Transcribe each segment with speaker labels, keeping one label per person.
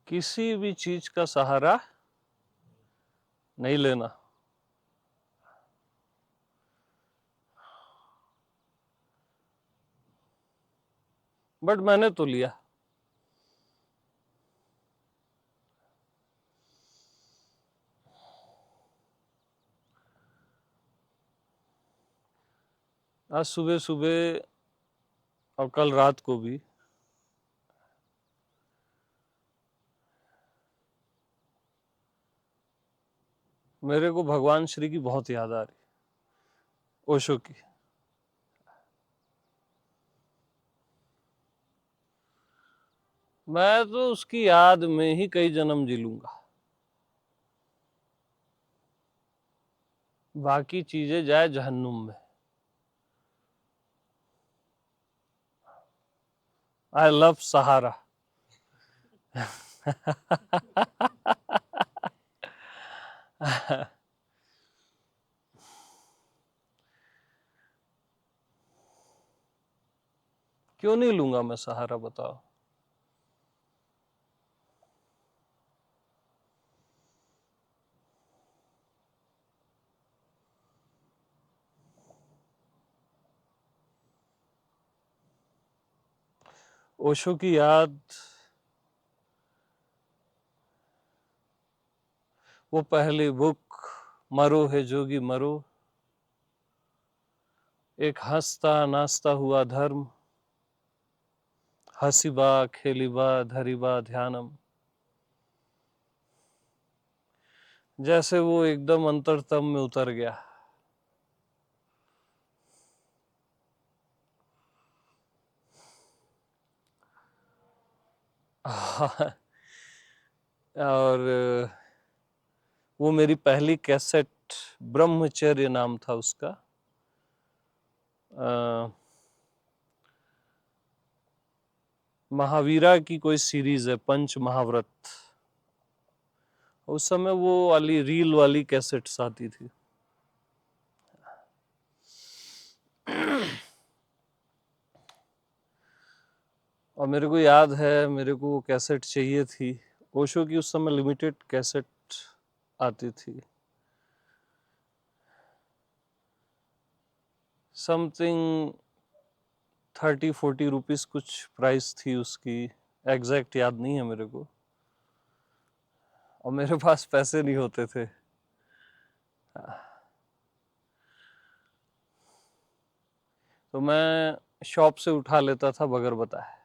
Speaker 1: किसी भी चीज का सहारा नहीं लेना। बट मैंने तो लिया। आज सुबह सुबह और कल रात को भी मेरे को भगवान श्री की बहुत याद आ रही, ओशो की। मैं तो उसकी याद में ही कई जन्म जी लूंगा। बाकी चीजें जाए जहन्नुम में। आई लव सहारा। क्यों नहीं लूंगा मैं सहारा, बताओ। ओशो की याद, वो पहली बुक मरो है जोगी मरो, एक हंसता नाचता हुआ धर्म, हसीबा खेलीबा धरीबा ध्यानम। जैसे वो एकदम अंतरतम में उतर गया। और वो मेरी पहली कैसेट, ब्रह्मचर्य नाम था उसका। महावीरा की कोई सीरीज है, पंच महाव्रत। उस समय वो वाली रील वाली कैसेट्स आती थी। और मेरे को याद है, मेरे को वो कैसेट चाहिए थी। ओशो की उस समय लिमिटेड कैसेट आती थी। समथिंग 30-40 रुपीस कुछ प्राइस थी उसकी। एग्जैक्ट याद नहीं है मेरे को, और मेरे पास पैसे नहीं होते थे। तो मैं शॉप से उठा लेता था बगैर बताए।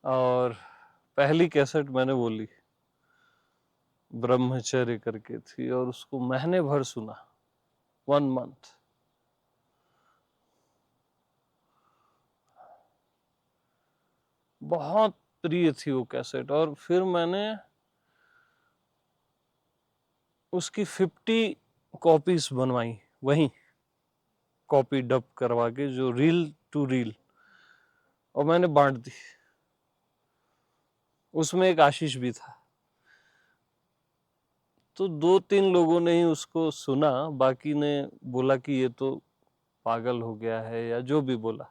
Speaker 1: और पहली कैसेट मैंने वो ली, ब्रह्मचर्य करके थी, और उसको महीने भर सुना, 1 मंथ। बहुत प्रिय थी वो कैसेट। और फिर मैंने उसकी 50 कॉपीज बनवाई, वहीं कॉपी डब करवा के, जो रील टू रील, और मैंने बांट दी। उसमें एक आशीष भी था। तो 2-3 लोगों ने ही उसको सुना, बाकी ने बोला कि ये तो पागल हो गया है, या जो भी बोला।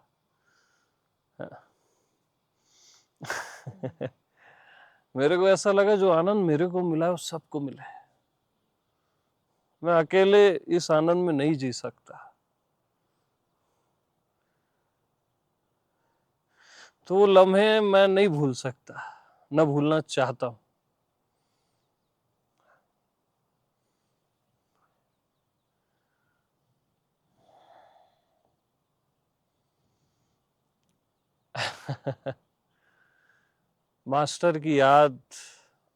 Speaker 1: मेरे को ऐसा लगा जो आनंद मेरे को मिला है वो सबको मिला है। मैं अकेले इस आनंद में नहीं जी सकता। तो वो लम्हे मैं नहीं भूल सकता, न भूलना चाहता हूं। मास्टर की याद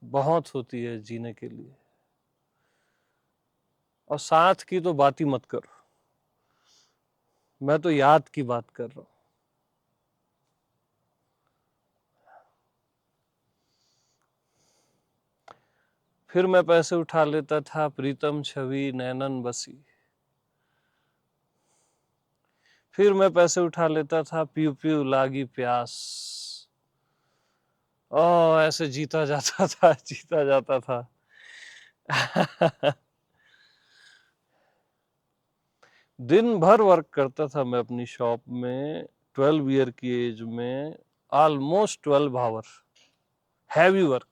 Speaker 1: बहुत होती है जीने के लिए। और साथ की तो बात ही मत करो, मैं तो याद की बात कर रहा हूं। फिर मैं पैसे उठा लेता था, प्रीतम छवि नैनन बसी। फिर मैं पैसे उठा लेता था, पीऊ पीऊ लागी प्यास। ओ, ऐसे जीता जाता था, जीता जाता था। दिन भर वर्क करता था मैं अपनी शॉप में, 12 ईयर की एज में ऑलमोस्ट 12 आवर हैवी वर्क,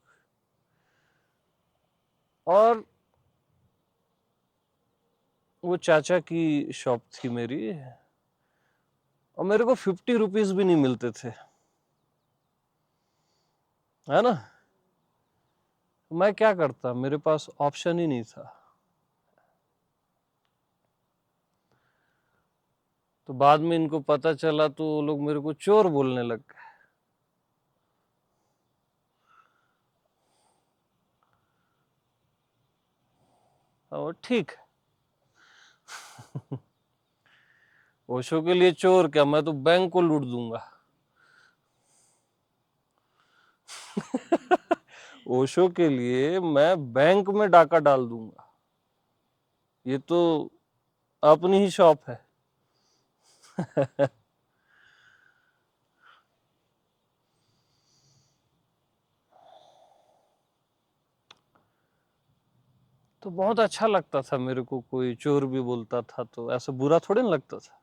Speaker 1: और वो चाचा की शॉप थी मेरी, और मेरे को 50 रुपीज भी नहीं मिलते थे, है ना। मैं क्या करता, मेरे पास ऑप्शन ही नहीं था। तो बाद में इनको पता चला तो वो लोग मेरे को चोर बोलने लग गए। और ठीक है, ओशो के लिए चोर क्या, मैं तो बैंक को लूट दूंगा। ओशो के लिए मैं बैंक में डाका डाल दूंगा, ये तो अपनी ही शॉप है। तो बहुत अच्छा लगता था मेरे को, कोई चोर भी बोलता था तो ऐसा बुरा थोड़ी ना लगता था।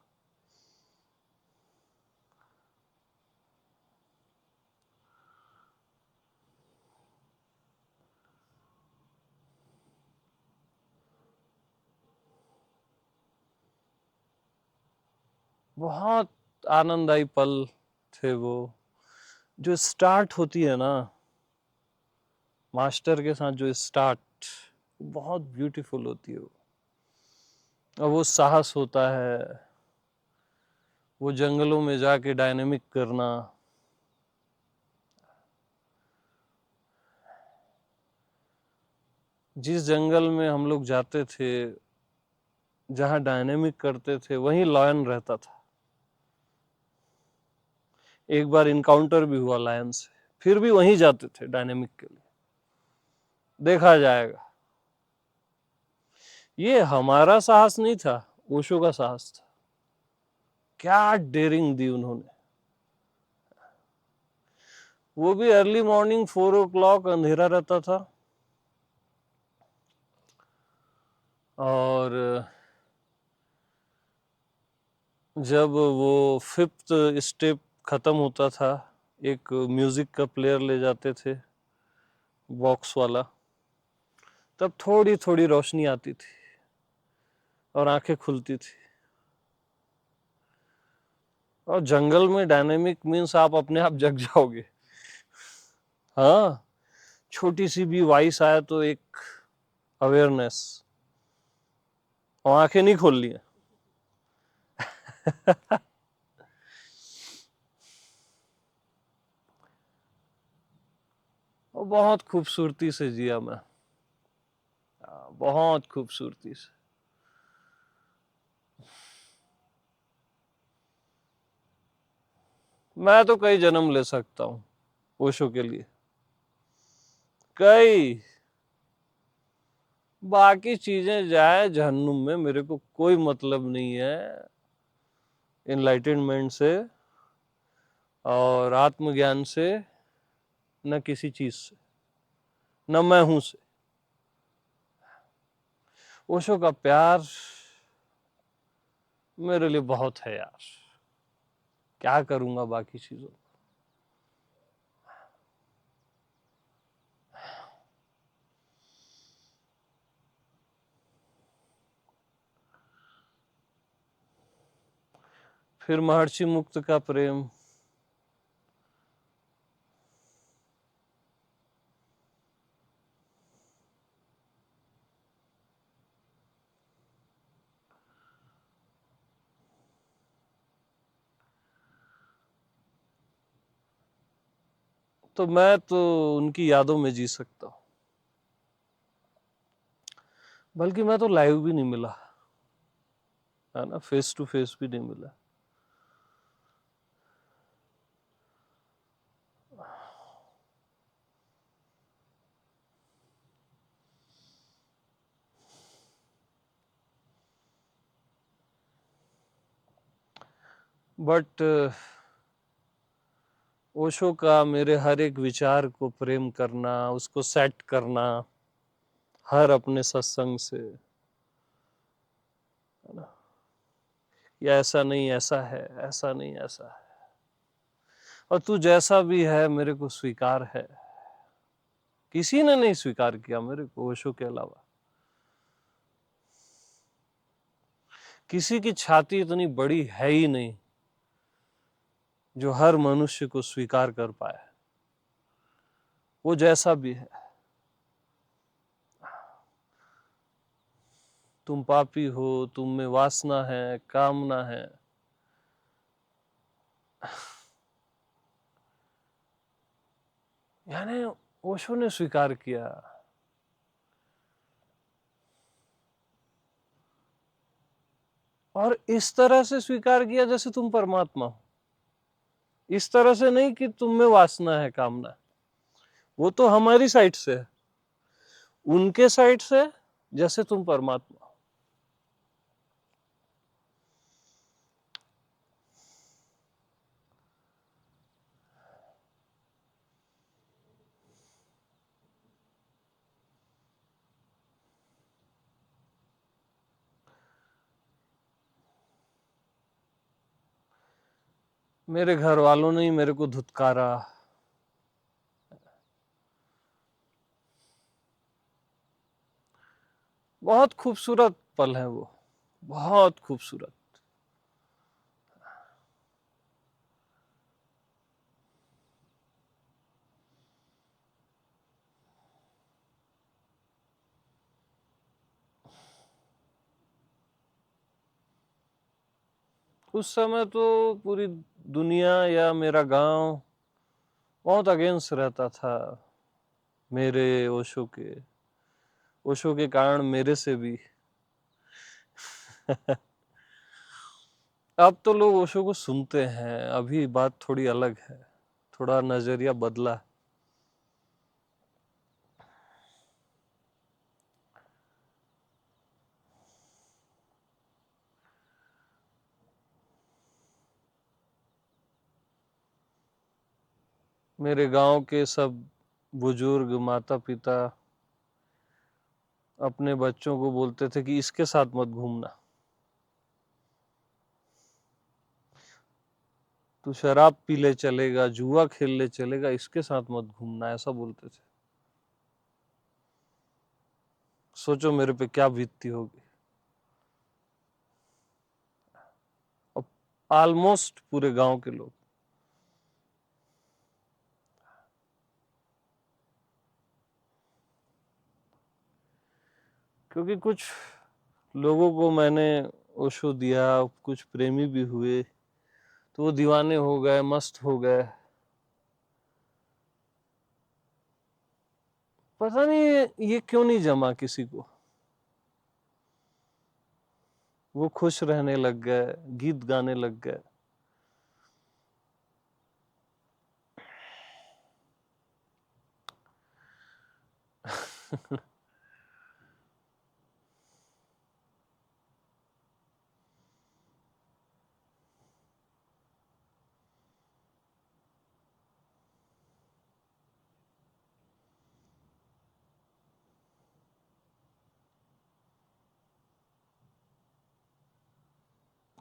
Speaker 1: बहुत आनंददायी पल थे वो, जो स्टार्ट होती है ना मास्टर के साथ, जो स्टार्ट बहुत ब्यूटीफुल होती है वो। और वो साहस होता है, वो जंगलों में जाके डायनेमिक करना, जिस जंगल में हम लोग जाते थे जहाँ डायनेमिक करते थे वहीं लायन रहता था। एक बार इनकाउंटर भी हुआ लायन से, फिर भी वहीं जाते थे डायनेमिक के लिए, देखा जाएगा। ये हमारा साहस नहीं था, ओशो का साहस था। क्या डेयरिंग दी उन्होंने, वो भी अर्ली मॉर्निंग 4 o'clock अंधेरा रहता था, और जब वो 5th स्टेप खत्म होता था, एक म्यूजिक का प्लेयर ले जाते थे बॉक्स वाला, तब थोड़ी थोड़ी रोशनी आती थी और आंखें खुलती थी। और जंगल में डायनेमिक मीन्स आप अपने आप जग जाओगे। हाँ, छोटी सी भी वॉइस आया तो एक अवेयरनेस, और आंखें नहीं खोल ली। और बहुत खूबसूरती से जिया मैं, बहुत खूबसूरती से। मैं तो कई जन्म ले सकता हूँ ओशो के लिए, कई। बाकी चीजें जाए जहन्नुम में, मेरे को कोई मतलब नहीं है इनलाइटनमेंट से और आत्मज्ञान से, न किसी चीज से, न मैं हूं से। ओशो का प्यार मेरे लिए बहुत है यार, क्या करूंगा बाकी चीजों। फिर महर्षि मुक्त का प्रेम, तो मैं तो उनकी यादों में जी सकता हूँ। बल्कि मैं तो लाइव भी नहीं मिला, है ना, फेस टू फेस भी नहीं मिला। बट ओशो का मेरे हर एक विचार को प्रेम करना, उसको सेट करना हर अपने सत्संग से, है ना, या ऐसा नहीं ऐसा है, ऐसा नहीं ऐसा है, और तू जैसा भी है मेरे को स्वीकार है। किसी ने नहीं स्वीकार किया मेरे को ओशो के अलावा। किसी की छाती इतनी बड़ी है ही नहीं जो हर मनुष्य को स्वीकार कर पाए, वो जैसा भी है। तुम पापी हो, तुम में वासना है, कामना है, यानी ओशो ने स्वीकार किया। और इस तरह से स्वीकार किया जैसे तुम परमात्मा हो। इस तरह से नहीं कि तुम में वासना है, कामना है। वो तो हमारी साइड से है, उनके साइड से जैसे तुम परमात्मा हो। मेरे घर वालों ने ही मेरे को धुतकारा। बहुत खूबसूरत पल है वो, बहुत खूबसूरत। उस समय तो पूरी दुनिया या मेरा गांव बहुत अगेंस्ट रहता था मेरे ओशो के कारण मेरे से भी। अब तो लोग ओशो को सुनते हैं, अभी बात थोड़ी अलग है, थोड़ा नजरिया बदला। मेरे गांव के सब बुजुर्ग माता पिता अपने बच्चों को बोलते थे कि इसके साथ मत घूमना, तू शराब पी ले चलेगा, जुआ खेल ले चलेगा, इसके साथ मत घूमना, ऐसा बोलते थे। सोचो मेरे पे क्या बीतती होगी। अब ऑलमोस्ट पूरे गांव के लोग। क्योंकि कुछ लोगों को मैंने ओशो दिया, कुछ प्रेमी भी हुए, तो वो दीवाने हो गए, मस्त हो गए। पता नहीं ये क्यों नहीं जमा किसी को। वो खुश रहने लग गए, गीत गाने लग गए।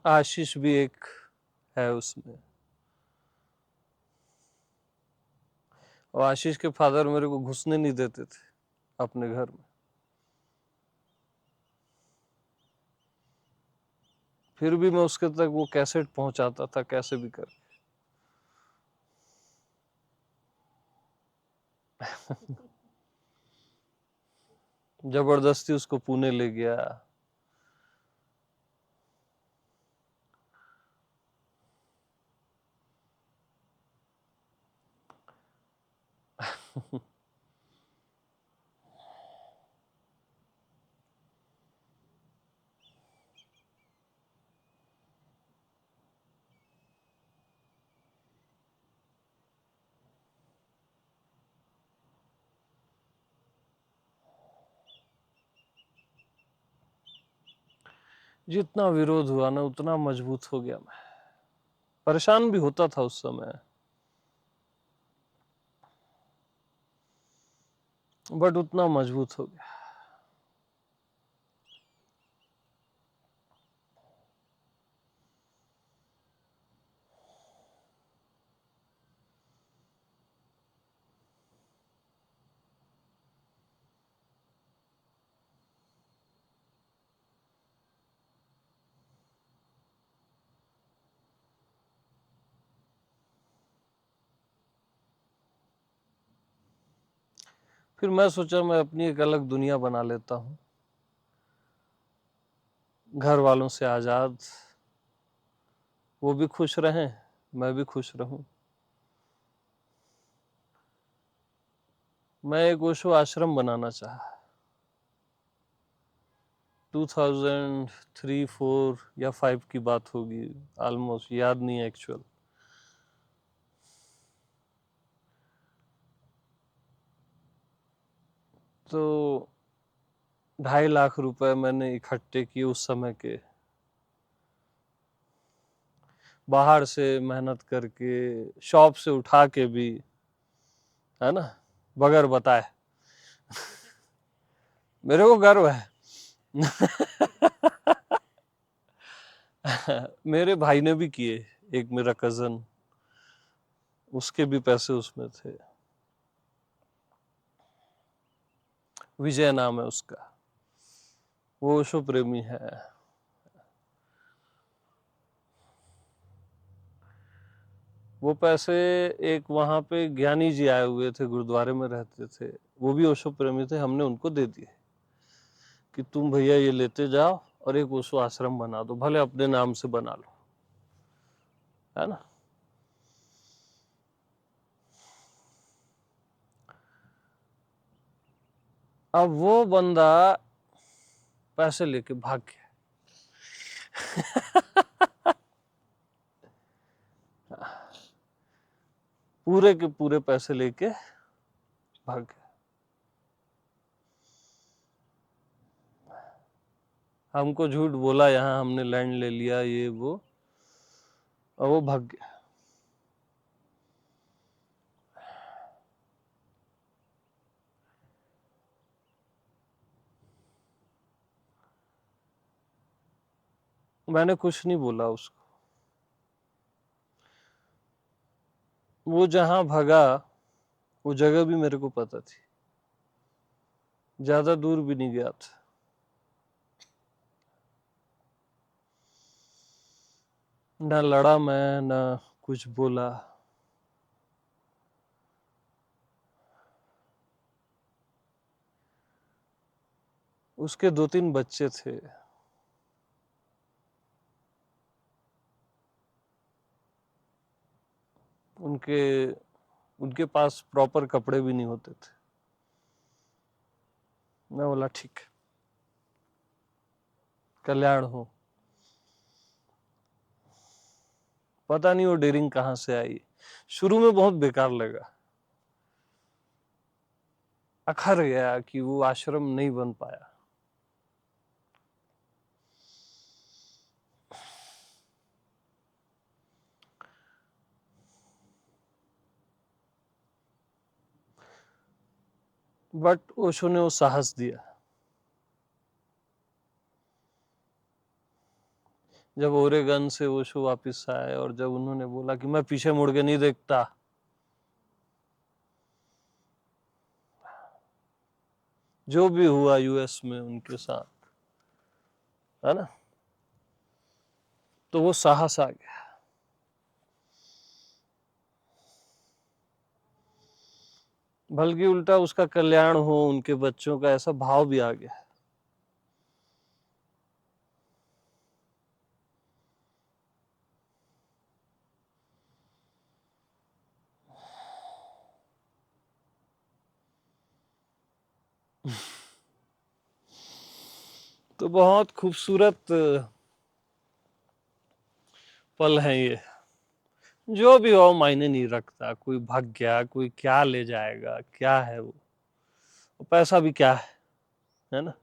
Speaker 1: आशीष भी एक है उसमें। और आशीष के फादर मेरे को घुसने नहीं देते थे अपने घर में। फिर भी मैं उसके तक वो कैसेट पहुंचाता था कैसे भी कर। जबरदस्ती उसको पुणे ले गया। जितना विरोध हुआ ना उतना मजबूत हो गया मैं। परेशान भी होता था उस समय, बट उतना मजबूत हो गया। फिर मैं सोचा मैं अपनी एक अलग दुनिया बना लेता हूँ, घर वालों से आजाद, वो भी खुश रहें, मैं भी खुश रहूं। मैं एक ओशो आश्रम बनाना चाहा। 2003, 4 या 5 की बात होगी, ऑलमोस्ट याद नहीं है एक्चुअल। तो 2.5 लाख रुपए मैंने इकट्ठे किए उस समय के, बाहर से मेहनत करके, शॉप से उठा के भी, है ना, बगैर बताए। मेरे को गर्व है। मेरे भाई ने भी किए, एक मेरा कजन, उसके भी पैसे उसमें थे। विजय नाम है उसका, वो ओशो प्रेमी है। वो पैसे, एक वहां पे ज्ञानी जी आए हुए थे, गुरुद्वारे में रहते थे, वो भी ओशो प्रेमी थे, हमने उनको दे दिए कि तुम भैया ये लेते जाओ और एक ओशो आश्रम बना दो, भले अपने नाम से बना लो, है ना। अब वो बंदा पैसे लेके भाग गया। पूरे के पूरे पैसे लेके भाग गया। हमको झूठ बोला यहाँ हमने लैंड ले लिया, ये वो, और वो भाग गया। मैंने कुछ नहीं बोला उसको। वो जहां भागा वो जगह भी मेरे को पता थी, ज्यादा दूर भी नहीं गया था। ना लड़ा मैं, ना कुछ बोला। उसके 2-3 बच्चे थे, उनके उनके पास प्रॉपर कपड़े भी नहीं होते थे। मैं बोला ठीक, कल्याण हो। पता नहीं वो डेयरिंग कहाँ से आई, शुरू में बहुत बेकार लगा, अखर गया कि वो आश्रम नहीं बन पाया। बट ओशो ने वो साहस दिया। जब ओरेगन से ओशो वापस आए और जब उन्होंने बोला कि मैं पीछे मुड़ के नहीं देखता, जो भी हुआ यूएस में उनके साथ, है ना, तो वो साहस आ गया। बल्कि उल्टा उसका कल्याण हो, उनके बच्चों का, ऐसा भाव भी आ गया। तो बहुत खूबसूरत पल है ये। जो भी हो मायने नहीं रखता, कोई भाग गया, कोई क्या ले जाएगा, क्या है वो पैसा भी क्या है ना।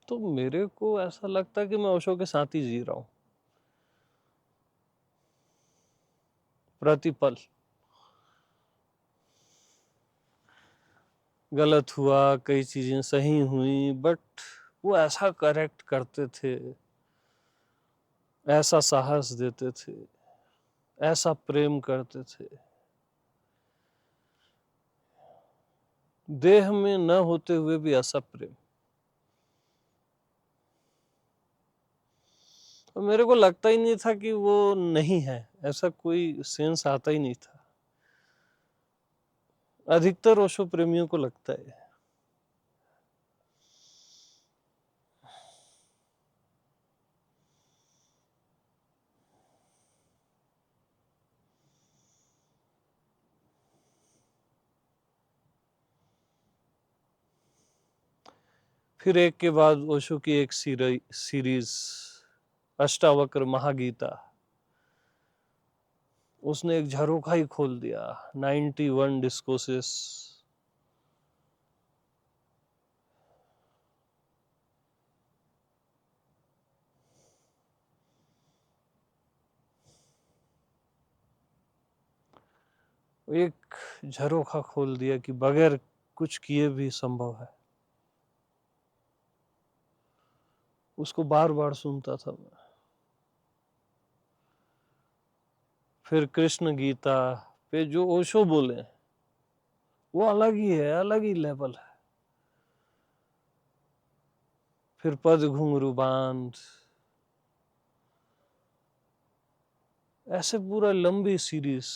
Speaker 1: तो मेरे को ऐसा लगता है कि मैं ओशो के साथ ही जी रहा हूँ प्रतिपल। गलत हुआ, कई चीजें सही हुई, बट वो ऐसा करेक्ट करते थे, ऐसा साहस देते थे। ऐसा प्रेम करते थे, देह में न होते हुए भी ऐसा प्रेम। तो मेरे को लगता ही नहीं था कि वो नहीं है, ऐसा कोई सेंस आता ही नहीं था। अधिकतर ओशो प्रेमियों को लगता है। फिर एक के बाद ओशो की एक सीरीज अष्टावक्र महागीता, उसने एक झरोखा ही खोल दिया। 91 डिस्कोर्सेस। एक झरोखा खोल दिया कि बगैर कुछ किए भी संभव है। उसको बार बार सुनता था मैं। फिर कृष्ण गीता पे जो ओशो बोले वो अलग ही है, अलग ही लेवल है। फिर पद घुंघरू बांध, ऐसे पूरा लंबी सीरीज।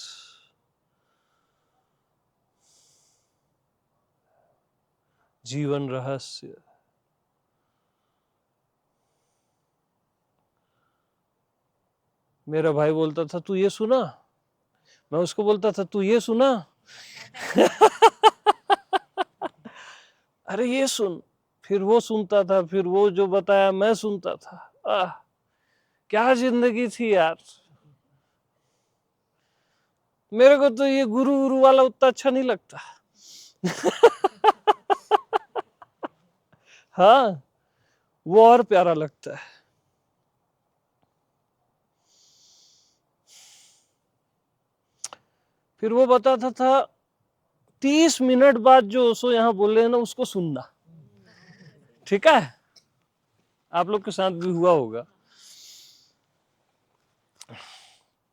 Speaker 1: जीवन रहस्य, मेरा भाई बोलता था तू ये सुना, मैं उसको बोलता था तू ये सुना। अरे ये सुन, फिर वो सुनता था, फिर वो जो बताया मैं सुनता था। आह, क्या जिंदगी थी यार। मेरे को तो ये गुरु गुरु वाला उतना अच्छा नहीं लगता। हाँ, वो और प्यारा लगता है। फिर वो बताता था 30 मिनट बाद जो ओशो यहाँ बोल रहे हैं ना उसको सुनना, ठीक है। आप लोग के साथ भी हुआ होगा।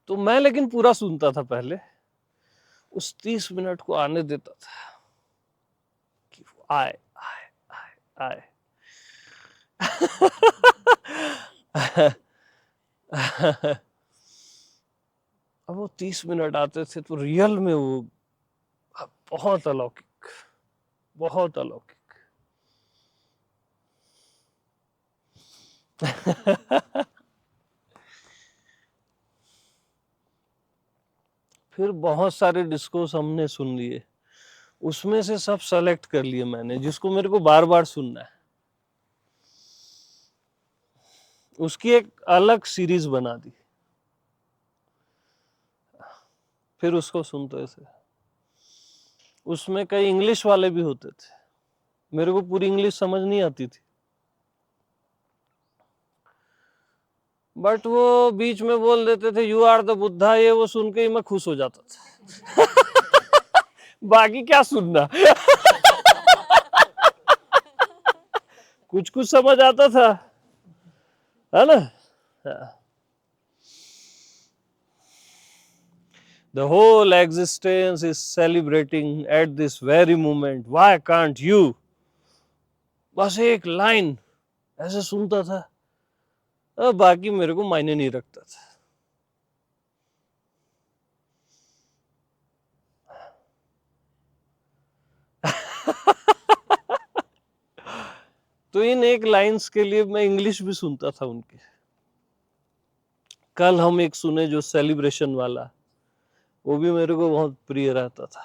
Speaker 1: तो मैं लेकिन पूरा सुनता था पहले, उस 30 मिनट को आने देता था कि वो आए आए आए आए। अब वो 30 मिनट आते थे तो रियल में वो बहुत अलौकिक, बहुत अलौकिक। फिर बहुत सारे डिस्कोस हमने सुन लिए, उसमें से सब सेलेक्ट कर लिए मैंने जिसको मेरे को बार बार सुनना है। उसकी एक अलग सीरीज बना दी, फिर उसको सुनते थे। उसमें कई इंग्लिश वाले भी होते थे, मेरे को पूरी इंग्लिश समझ नहीं आती थी, बट वो बीच में बोल देते थे यू आर द बुद्धा, ये वो सुन के ही मैं खुश हो जाता था। बाकी क्या सुनना। कुछ कुछ समझ आता था, है ना। The whole existence is celebrating at this very moment. Why can't you? बस एक लाइन ऐसे सुनता था, अब बाकी मेरे को मायने नहीं रखता था। तो इन एक लाइंस के लिए मैं इंग्लिश भी सुनता था उनके। कल हम एक सुने जो सेलिब्रेशन वाला, वो भी मेरे को बहुत प्रिय रहता था।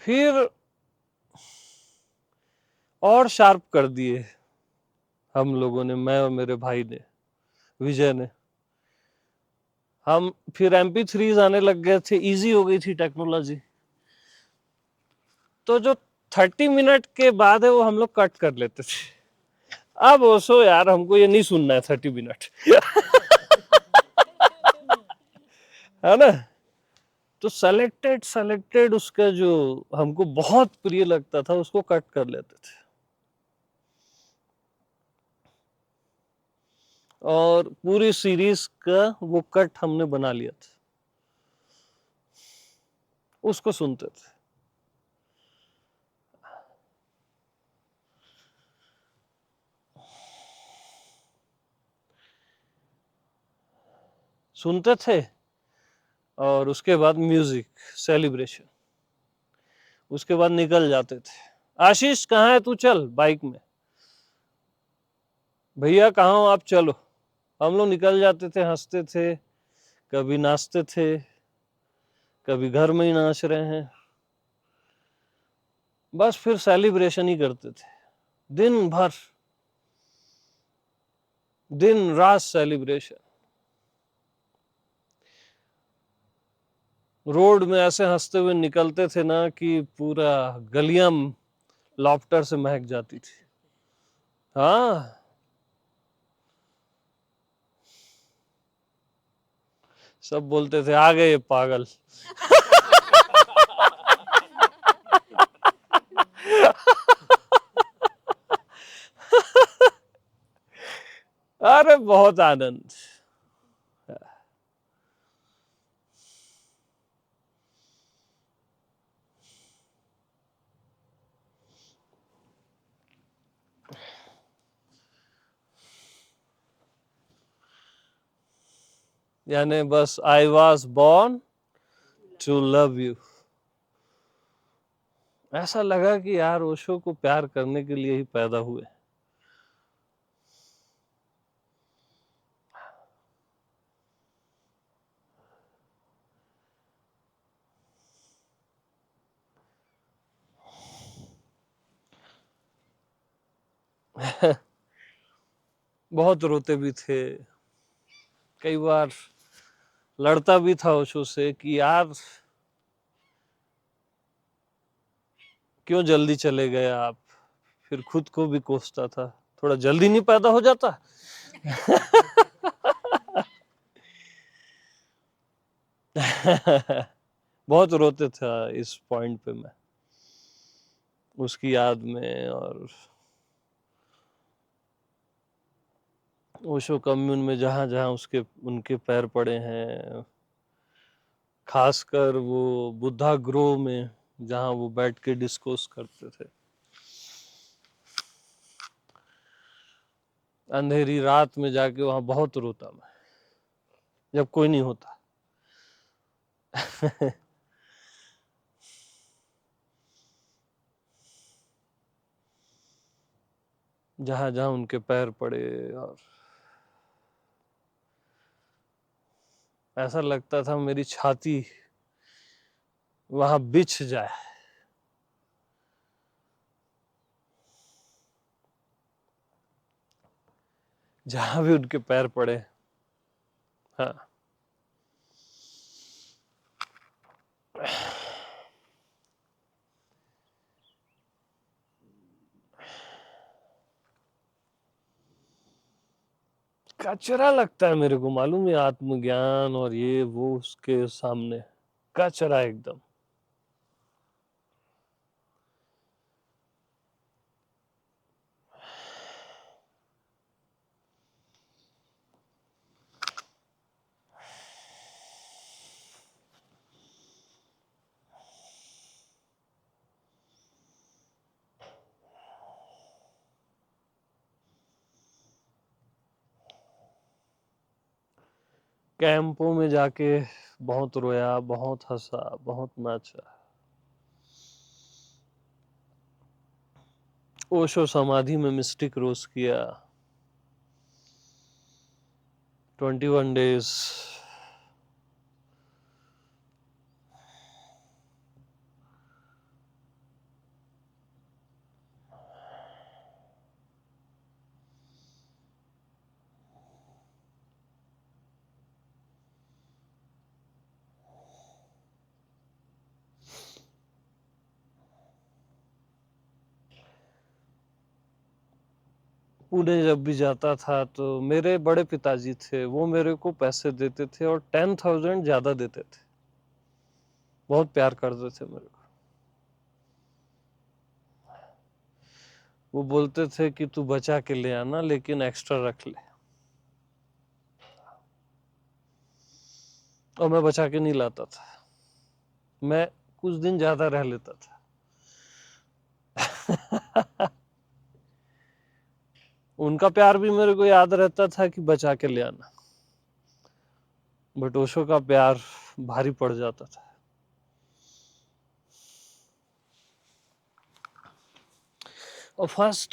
Speaker 1: फिर और शार्प कर दिए हम लोगों ने, मैं और मेरे भाई ने, विजय ने। हम फिर MP3 आने लग गए थे, इजी हो गई थी टेक्नोलॉजी। तो जो 30 मिनट के बाद है वो हम लोग कट कर लेते थे। अब ओसो यार हमको ये नहीं सुनना है 30 मिनट। है ना। तो सेलेक्टेड सेलेक्टेड उसका जो हमको बहुत प्रिय लगता था उसको कट कर लेते थे। और पूरी सीरीज का वो कट हमने बना लिया था, उसको सुनते थे। सुनते थे और उसके बाद म्यूजिक सेलिब्रेशन, उसके बाद निकल जाते थे। आशीष कहाँ है तू, चल बाइक में, भैया कहाँ हो आप, चलो। हम लोग निकल जाते थे, हंसते थे, कभी नाचते थे, कभी घर में ही नाच रहे हैं, बस फिर सेलिब्रेशन ही करते थे दिन भर, दिन रात सेलिब्रेशन। रोड में ऐसे हंसते हुए निकलते थे ना कि पूरा गलियां लॉफ्टर से महक जाती थी। हाँ, सब बोलते थे आ गए ये पागल। अरे बहुत आनंद। यानी बस I was born to love you. ऐसा लगा कि यार ओशो को प्यार करने के लिए ही पैदा हुए। बहुत रोते भी थे, कई बार लड़ता भी था ओशो से कि यार क्यों जल्दी चले गए आप, फिर खुद को भी कोसता था, थोड़ा जल्दी नहीं पैदा हो जाता। बहुत रोते था इस पॉइंट पे मैं, उसकी याद में। और ओशो कम्यून में जहां जहां उसके उनके पैर पड़े हैं, खासकर वो बुद्धा ग्रोव में जहां वो बैठ के डिस्कोस करते थे, अंधेरी रात में जाके वहां बहुत रोता मैं, जब कोई नहीं होता। जहां जहां उनके पैर पड़े, और ऐसा लगता था मेरी छाती वहां बिछ जाए। जहां भी उनके पैर पड़े। हाँ, कचरा लगता है मेरे को, मालूम है, आत्मज्ञान और ये वो उसके सामने कचरा एकदम। कैंपों में जाके बहुत रोया, बहुत हंसा, बहुत नाचा। ओशो समाधि में मिस्टिक रोज किया, 21 डेज। पुणे जब भी जाता था तो मेरे बड़े पिताजी थे, वो मेरे को पैसे देते थे और 10,000 ज्यादा देते थे, बहुत प्यार करते थे मेरे को। वो बोलते थे कि तू बचा के ले आना लेकिन एक्स्ट्रा रख ले। और मैं बचा के नहीं लाता था, मैं कुछ दिन ज्यादा रह लेता था। उनका प्यार भी मेरे को याद रहता था कि बचा के ले आना, बट ओशो का प्यार भारी पड़ जाता था। और फर्स्ट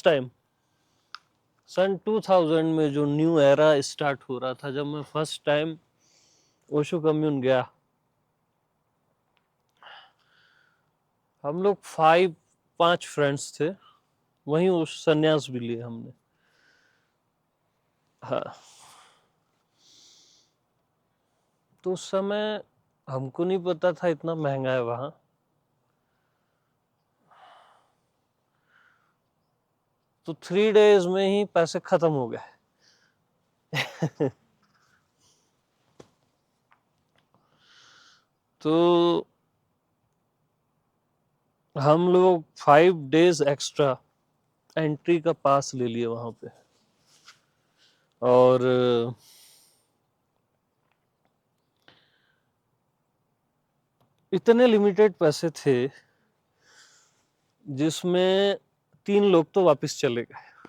Speaker 1: टाइम सन 2000 में जो न्यू एरा स्टार्ट हो रहा था, जब मैं फर्स्ट टाइम ओशो कम्यून गया, हम लोग 5 फ्रेंड्स थे, वहीं उस संन्यास भी लिए हमने। हाँ, तो उस समय हमको नहीं पता था इतना महंगा है वहां। तो 3 डेज में ही पैसे खत्म हो गए। तो हम लोग 5 डेज एक्स्ट्रा एंट्री का पास ले लिए वहां पे, और इतने लिमिटेड पैसे थे जिसमें 3 लोग तो वापस चले गए।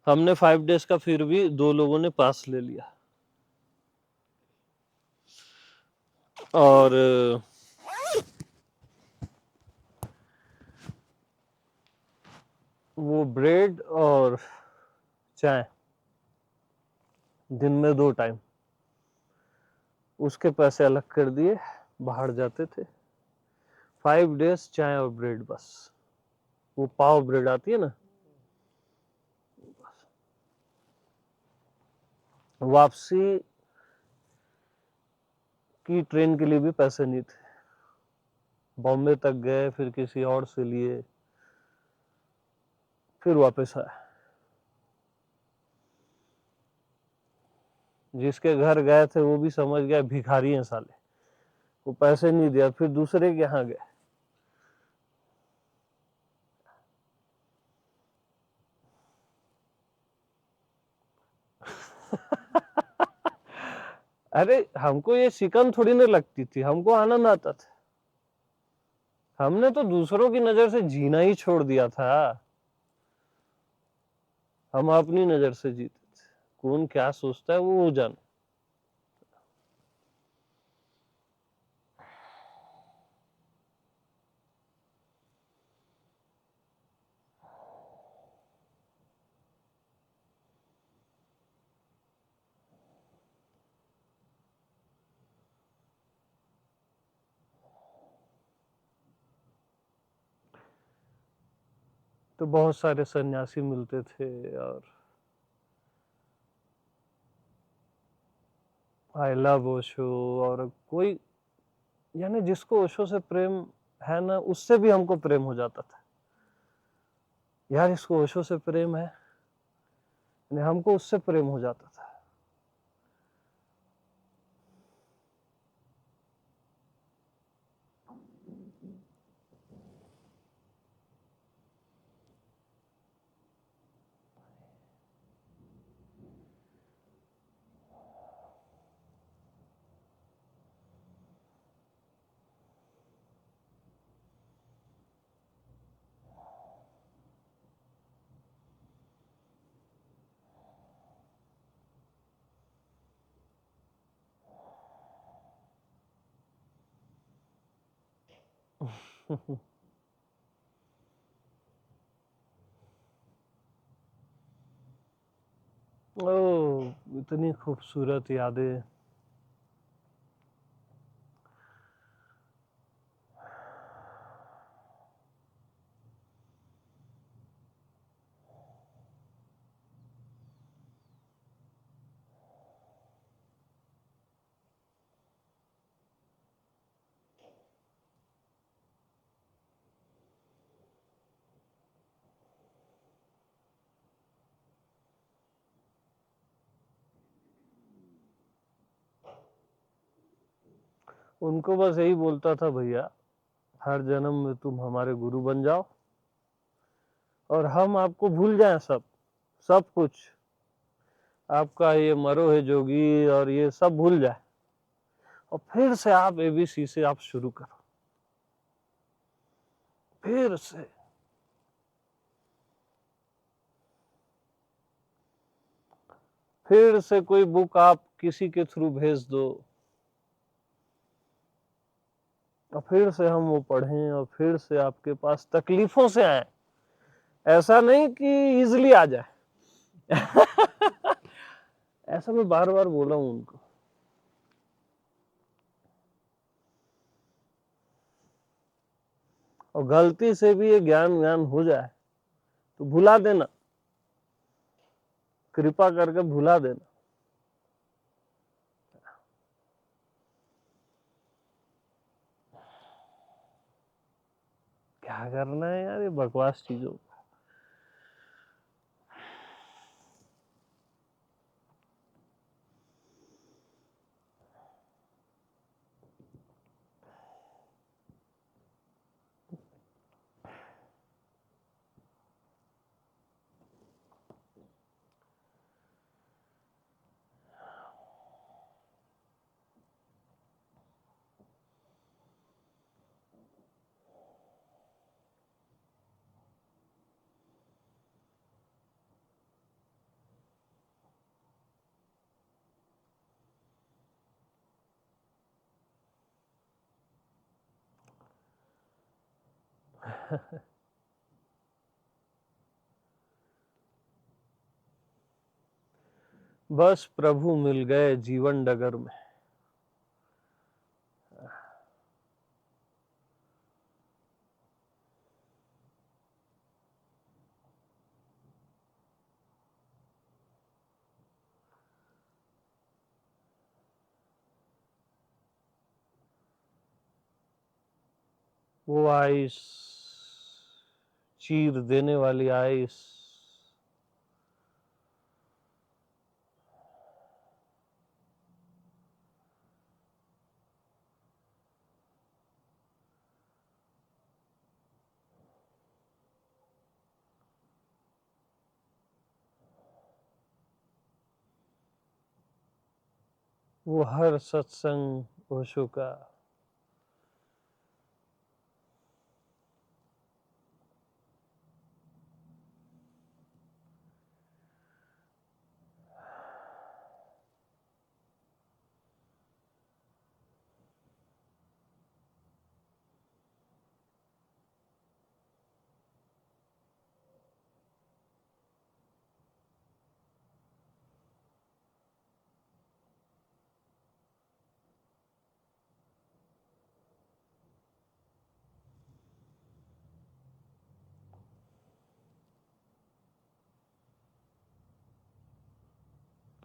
Speaker 1: हमने 5 डेज का फिर भी 2 लोगों ने पास ले लिया। और वो ब्रेड और चाय दिन में 2 टाइम, उसके पैसे अलग कर दिए, बाहर जाते थे। 5 डेज चाय और ब्रेड बस। वो पाव ब्रेड आती है ना, वापसी की ट्रेन के लिए भी पैसे नहीं थे। बॉम्बे तक गए, फिर किसी और से लिए, फिर वापस आए। जिसके घर गए थे वो भी समझ गया भिखारी हैं साले, वो पैसे नहीं दिया, फिर दूसरे के यहाँ गए। अरे हमको ये शिकन थोड़ी ना लगती थी, हमको आनंद आता था। हमने तो दूसरों की नजर से जीना ही छोड़ दिया था, हम अपनी नजर से जीते थे। कौन क्या सोचता है वो जाने। तो बहुत सारे सन्यासी मिलते थे, और आई लव ओशो, और कोई यानी जिसको ओशो से प्रेम है ना, उससे भी हमको प्रेम हो जाता था। यार इसको ओशो से प्रेम है, यानी हमको उससे प्रेम हो जाता था। ओ, इतनी खूबसूरत यादें। उनको बस यही बोलता था, भैया हर जन्म में तुम हमारे गुरु बन जाओ और हम आपको भूल जाएं, सब सब कुछ। आपका ये मरो है जोगी और ये सब भूल जाए और फिर से आप एबीसी से आप शुरू करो, फिर से। फिर से कोई बुक आप किसी के थ्रू भेज दो और फिर से हम वो पढ़ें और फिर से आपके पास तकलीफों से आए। ऐसा नहीं कि इजिली आ जाए ऐसा मैं बार बार बोला हूं उनको। और गलती से भी ये ज्ञान ज्ञान हो जाए तो भुला देना, कृपा करके भुला देना। क्या करना है यार ये बकवास चीजों। बस प्रभु मिल गए जीवन डगर में। वो आइस, चीर देने वाली आइस, वो हर सत्संग ओशो का,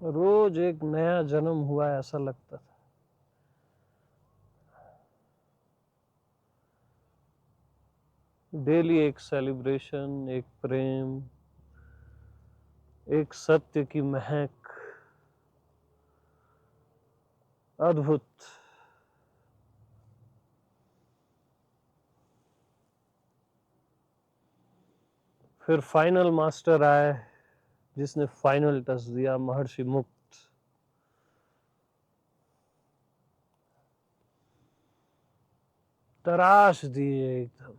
Speaker 1: रोज एक नया जन्म हुआ ऐसा लगता था। डेली एक सेलिब्रेशन, एक प्रेम, एक सत्य की महक, अद्भुत। फिर फाइनल मास्टर आए जिसने फाइनल टच दिया, महर्षि मुक्त। तराश दिए एकदम,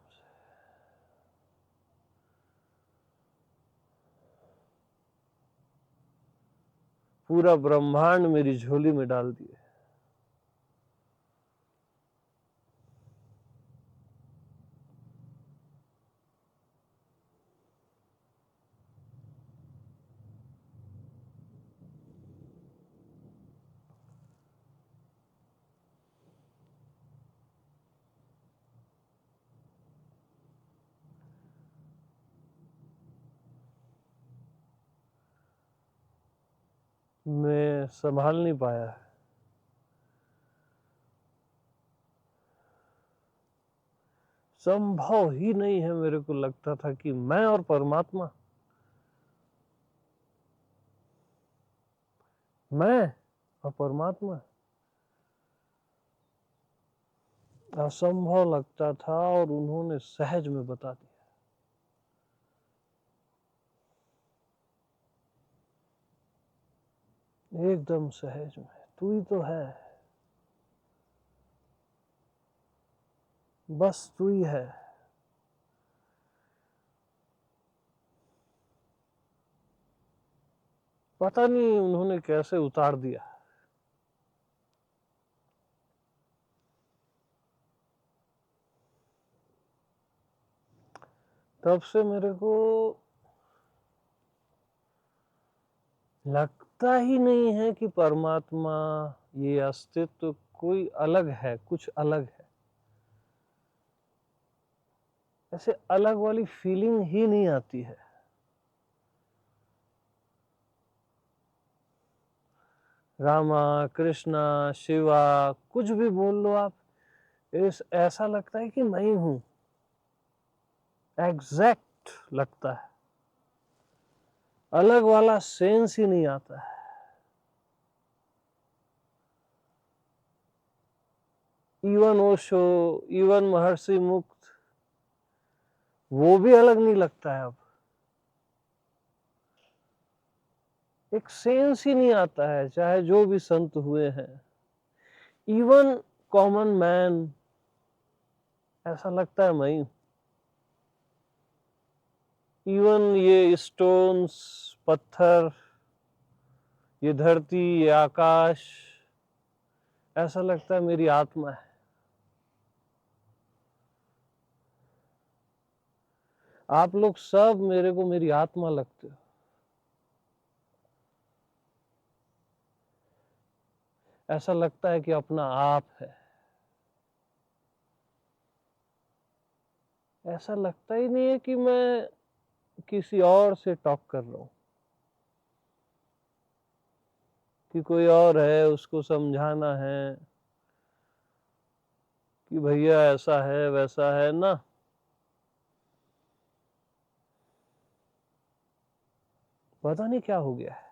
Speaker 1: पूरा ब्रह्मांड मेरी झोली में डाल दिए। मैं संभाल नहीं पाया। संभव ही नहीं है, मेरे को लगता था कि मैं और परमात्मा, मैं और परमात्मा, असंभव लगता था और उन्होंने सहज में बता दिया। एकदम सहज में तू ही तो है, बस तू ही है। पता नहीं उन्होंने कैसे उतार दिया। तब से मेरे को लगता ही नहीं है कि परमात्मा, ये अस्तित्व कोई अलग है, कुछ अलग है। ऐसे अलग वाली फीलिंग ही नहीं आती है। रामा, कृष्णा, शिवा, कुछ भी बोल लो आप, ऐसा लगता है कि मैं ही हूं, एग्जैक्ट लगता है। अलग वाला सेंस ही नहीं आता है। इवन ओशो, इवन महर्षि मुक्त, वो भी अलग नहीं लगता है अब। एक सेंस ही नहीं आता है, चाहे जो भी संत हुए हैं। इवन कॉमन मैन, ऐसा लगता है मैं ही। इवन ये स्टोन्स, पत्थर, ये धरती, ये आकाश, ऐसा लगता है मेरी आत्मा है। आप लोग सब मेरे को मेरी आत्मा लगते हो। ऐसा लगता है कि अपना आप है। ऐसा लगता ही नहीं है कि मैं किसी और से टॉक कर रहा हूं, कि कोई और है उसको समझाना है कि भैया ऐसा है वैसा है ना। पता नहीं क्या हो गया है।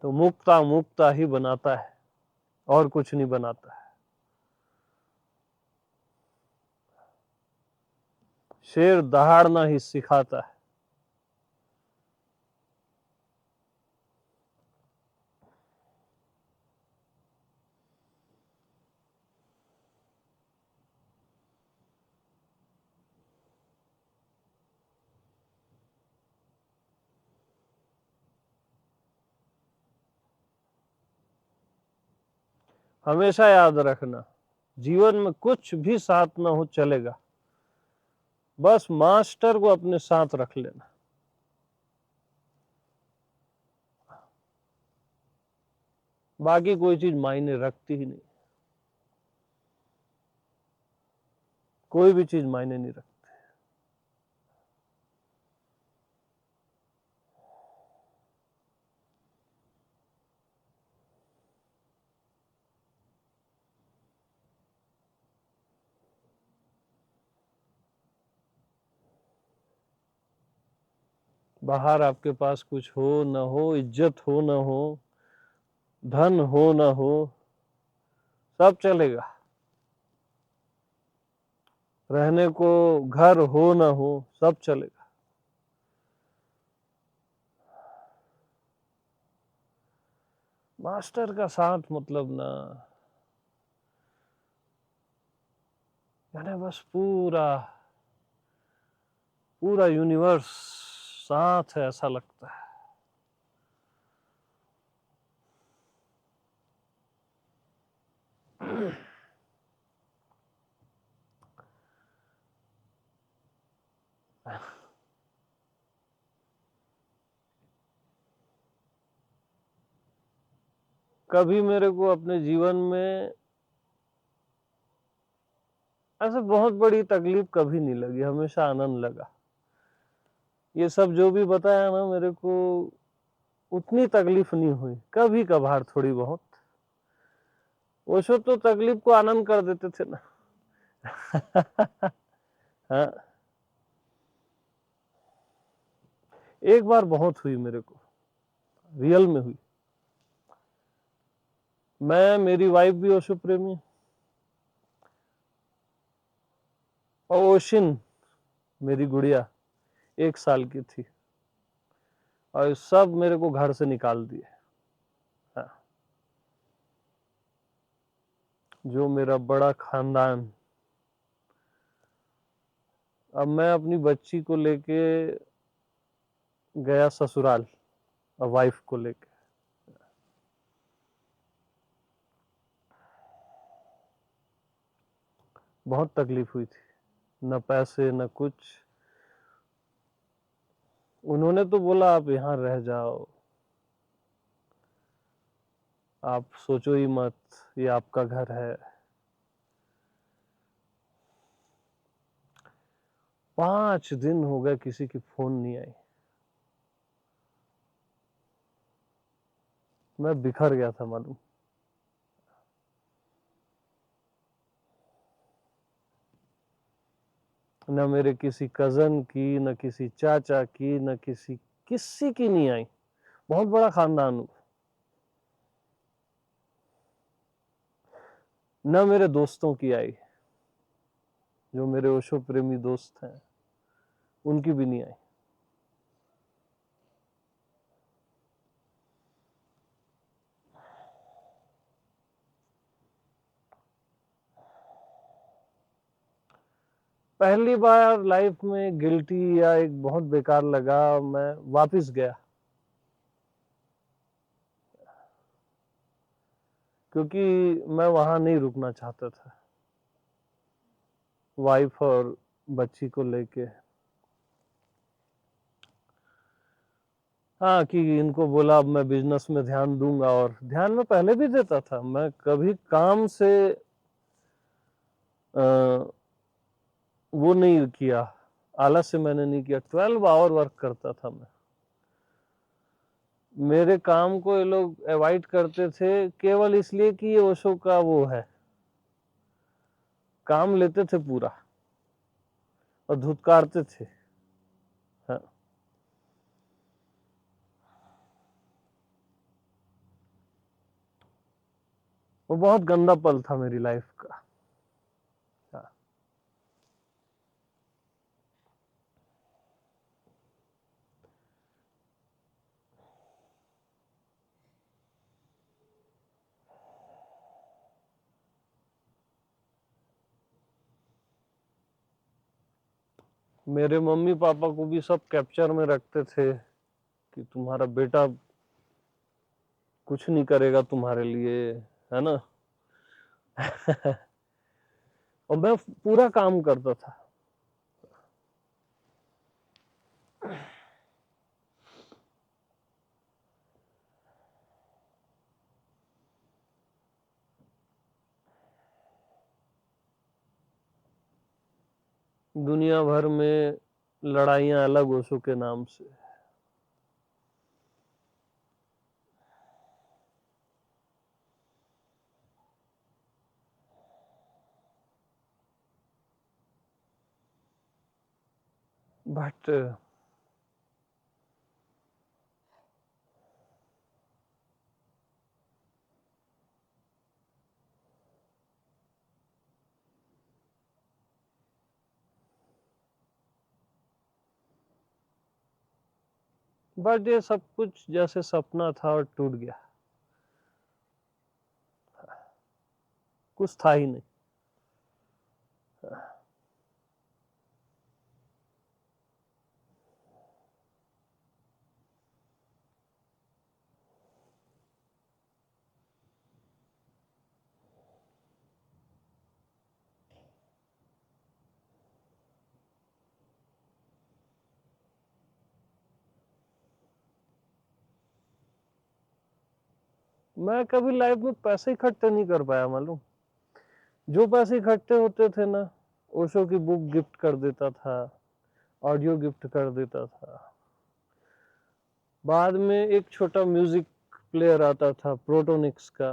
Speaker 1: तो मुक्ता मुक्ता ही बनाता है, और कुछ नहीं बनाता है। शेर दहाड़ना ही सिखाता है। हमेशा याद रखना, जीवन में कुछ भी साथ ना हो चलेगा, बस मास्टर को अपने साथ रख लेना। बाकी कोई चीज मायने रखती ही नहीं, कोई भी चीज मायने नहीं रखती। बाहर आपके पास कुछ हो ना हो, इज्जत हो ना हो, धन हो ना हो, सब चलेगा। रहने को घर हो ना हो, सब चलेगा। मास्टर का साथ मतलब ना, यानी बस पूरा पूरा यूनिवर्स साथ है, ऐसा लगता है। कभी मेरे को अपने जीवन में ऐसे बहुत बड़ी तकलीफ कभी नहीं लगी, हमेशा आनंद लगा। ये सब जो भी बताया ना मेरे को, उतनी तकलीफ नहीं हुई, कभी कभार थोड़ी बहुत। ओशो तो तकलीफ को आनंद कर देते थे ना। हाँ, एक बार बहुत हुई मेरे को, रियल में हुई। मैं, मेरी वाइफ भी ओशो प्रेमी, और ओशिन मेरी गुड़िया 1 साल की थी, और सब मेरे को घर से निकाल दिए। हाँ, जो मेरा बड़ा खानदान, अब मैं अपनी बच्ची को लेके गया ससुराल, और वाइफ को लेके। बहुत तकलीफ हुई थी, न पैसे न कुछ। उन्होंने तो बोला आप यहाँ रह जाओ, आप सोचो ही मत, ये आपका घर है। 5 दिन हो गए, किसी की फोन नहीं आई। मैं बिखर गया था मालूम। न मेरे किसी कजन की, न किसी चाचा की, न किसी की नहीं आई। बहुत बड़ा खानदान हूँ। न मेरे दोस्तों की आई, जो मेरे ओशो प्रेमी दोस्त हैं, उनकी भी नहीं आई। पहली बार लाइफ में गिल्टी या एक बहुत बेकार लगा, मैं वापस गया, क्योंकि मैं वहां नहीं रुकना चाहता था, वाइफ और बच्ची को लेके। हाँ, कि इनको बोला अब मैं बिजनेस में ध्यान दूंगा, और ध्यान में पहले भी देता था। मैं कभी काम से वो नहीं किया, आलस से मैंने नहीं किया। 12 आवर वर्क करता था मैं। मेरे काम को ये लोग अवॉइड करते थे केवल इसलिए कि ये ओशो का वो है, काम लेते थे पूरा और धुतकारते थे। हाँ। वो बहुत गंदा पल था मेरी लाइफ का। हाँ। मेरे मम्मी पापा को भी सब कैप्चर में रखते थे कि तुम्हारा बेटा कुछ नहीं करेगा तुम्हारे लिए, है ना। और मैं पूरा काम करता था। दुनिया भर में लड़ाइयां अलग ओशो के नाम से। बट ये सब कुछ जैसे सपना था और टूट गया, कुछ था ही नहीं। मैं कभी लाइफ में पैसे इकट्ठे नहीं कर पाया मालूम। जो पैसे इकट्ठे होते थे ना, ओशो की बुक गिफ्ट कर देता था, ऑडियो गिफ्ट कर देता था। बाद में एक छोटा म्यूजिक प्लेयर आता था प्रोटोनिक्स का,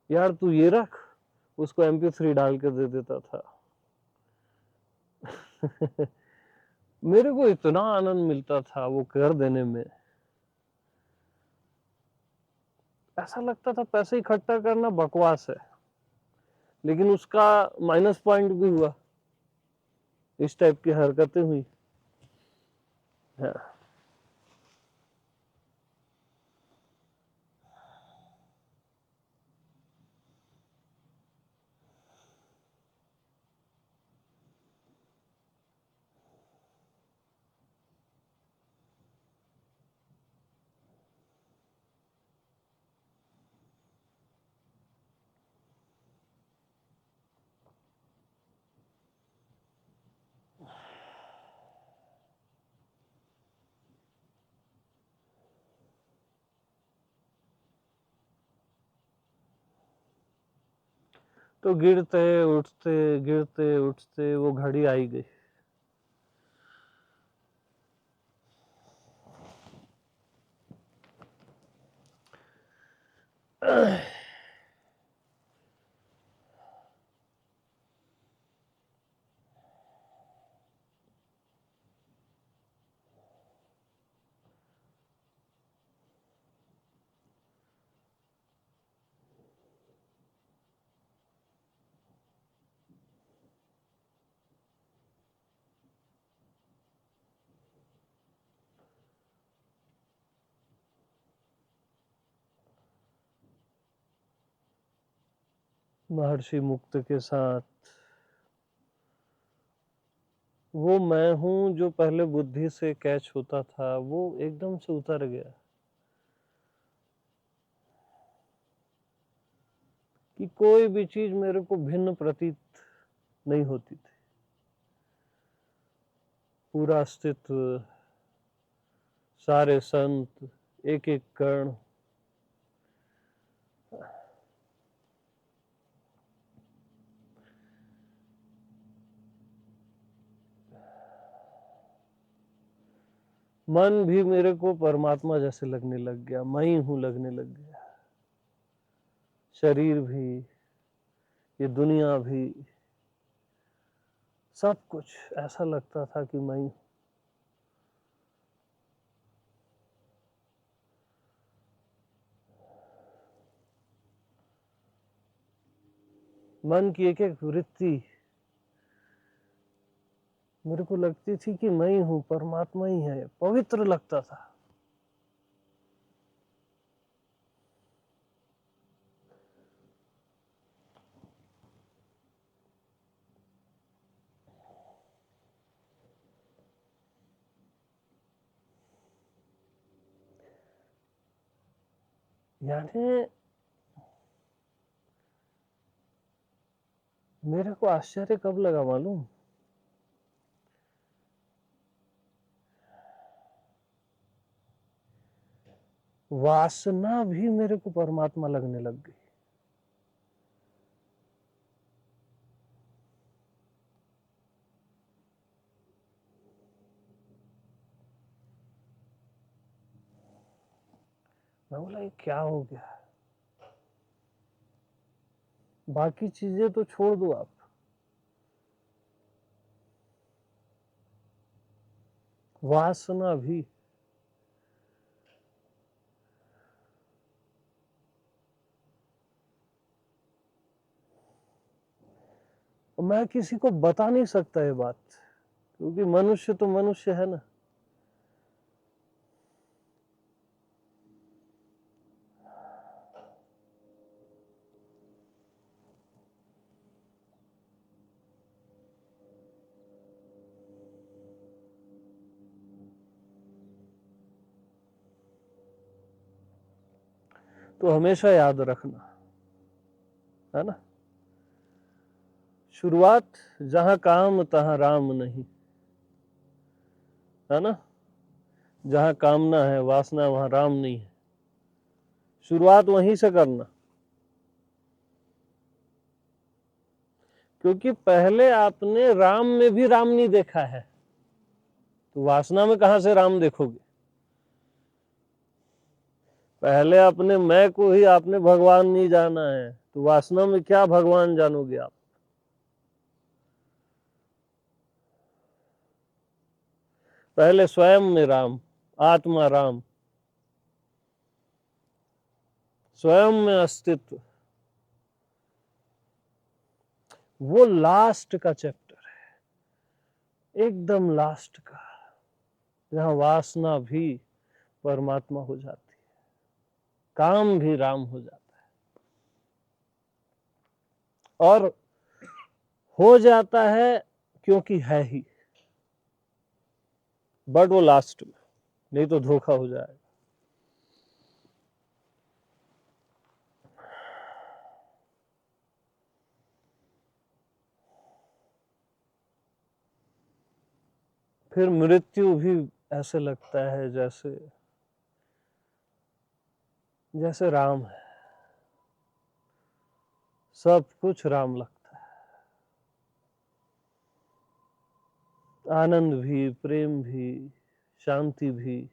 Speaker 1: यार तू ये रख, उसको MP3 डाल के दे देता था। मेरे को इतना आनंद मिलता था वो कर देने में। ऐसा लगता था पैसे इकट्ठा करना बकवास है, लेकिन उसका माइनस पॉइंट भी हुआ, इस टाइप की हरकतें हुई। हाँ। तो गिरते उठते वो घड़ी आई गई। महर्षि मुक्त के साथ वो मैं हूं जो पहले बुद्धि से कैच होता था, वो एकदम से उतर गया कि कोई भी चीज मेरे को भिन्न प्रतीत नहीं होती थी। पूरा अस्तित्व, सारे संत, एक एक कण, मन भी मेरे को परमात्मा जैसे लगने लग गया, मैं ही हूं लगने लग गया। शरीर भी, ये दुनिया भी, सब कुछ ऐसा लगता था कि मैं ही। मन की एक एक वृत्ति मेरे को लगती थी कि मैं ही हूं, परमात्मा ही है, पवित्र लगता था। यानी मेरे को आश्चर्य कब लगा मालूम? वासना भी मेरे को परमात्मा लगने लग गई। मैं बोला ये क्या हो गया? बाकी चीजें तो छोड़ दो आप, वासना भी। मैं किसी को बता नहीं सकता ये बात, क्योंकि मनुष्य तो मनुष्य है ना। तो हमेशा याद रखना, है ना, शुरुआत जहां काम तहां राम नहीं, है ना। जहां कामना है, वासना, वहां राम नहीं है। शुरुआत वहीं से करना, क्योंकि पहले आपने राम में भी राम नहीं देखा है, तो वासना में कहां से राम देखोगे? पहले अपने मैं को ही आपने भगवान नहीं जाना है, तो वासना में क्या भगवान जानोगे आप? पहले स्वयं में राम, आत्मा राम, स्वयं में अस्तित्व, वो लास्ट का चैप्टर है, एकदम लास्ट का, जहां वासना भी परमात्मा हो जाती है, काम भी राम हो जाता है। और हो जाता है क्योंकि है ही, बट वो लास्ट में, नहीं तो धोखा हो जाएगा। फिर मृत्यु भी ऐसे लगता है जैसे जैसे राम है, सब कुछ राम लगता है, आनंद भी, प्रेम भी, शांति भी,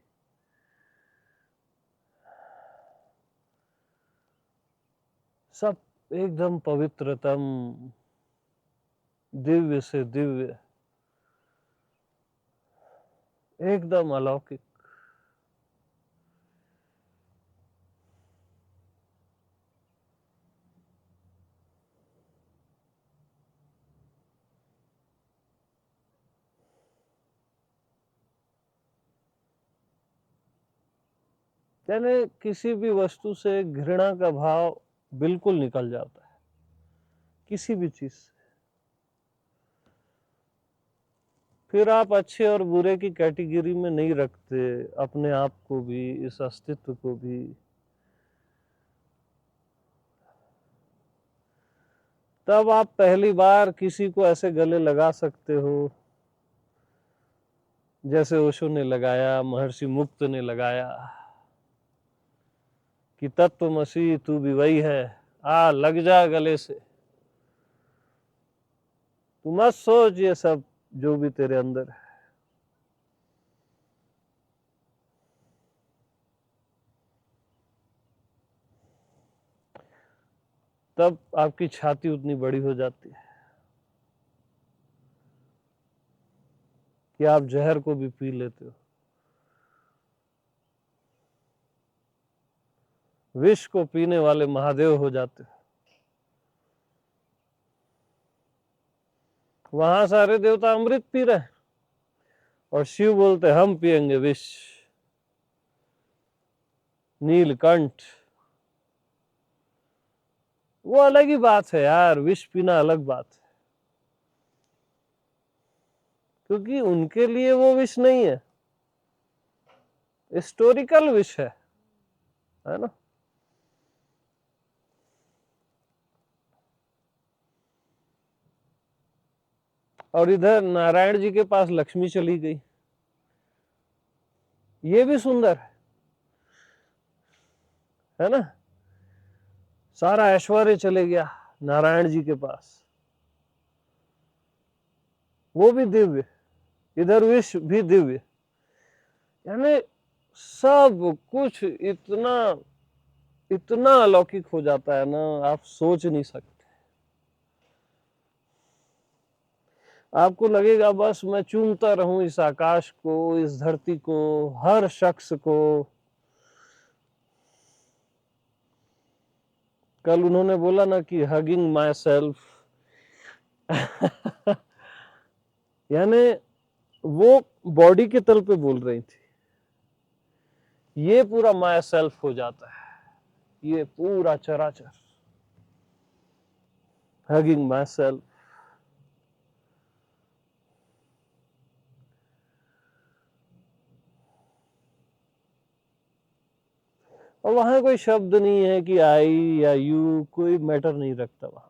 Speaker 1: सब एकदम पवित्रतम, दिव्य से दिव्य, एकदम अलौकिक। यानी किसी भी वस्तु से घृणा का भाव बिल्कुल निकल जाता है, किसी भी चीज से। फिर आप अच्छे और बुरे की कैटेगरी में नहीं रखते अपने आप को भी, इस अस्तित्व को भी। तब आप पहली बार किसी को ऐसे गले लगा सकते हो जैसे ओशो ने लगाया, महर्षि मुक्त ने लगाया, कि तत्वमसि तू भी वही है, आ लग जा गले से, तू मत सोच ये सब जो भी तेरे अंदर है। तब आपकी छाती उतनी बड़ी हो जाती है कि आप जहर को भी पी लेते हो, विष को पीने वाले महादेव हो जाते हो। वहां सारे देवता अमृत पी रहे हैं और शिव बोलते हम पिएंगे विष। नीलकंठ, वो अलग ही बात है यार, विष पीना अलग बात है, क्योंकि उनके लिए वो विष नहीं है, हिस्टोरिकल विष है ना। और इधर नारायण जी के पास लक्ष्मी चली गई, ये भी सुंदर है ना। सारा ऐश्वर्य चले गया नारायण जी के पास, वो भी दिव्य, इधर विष भी दिव्य। यानी सब कुछ इतना इतना अलौकिक हो जाता है ना, आप सोच नहीं सकते। आपको लगेगा बस मैं चूमता रहूं इस आकाश को, इस धरती को, हर शख्स को। कल उन्होंने बोला ना कि हगिंग माई सेल्फ, यानी वो बॉडी के तल पे बोल रही थी, ये पूरा माई सेल्फ हो जाता है, ये पूरा चराचर, हगिंग माई सेल्फ। और वहां कोई शब्द नहीं है कि आई या यू, कोई मैटर नहीं रखता वहां,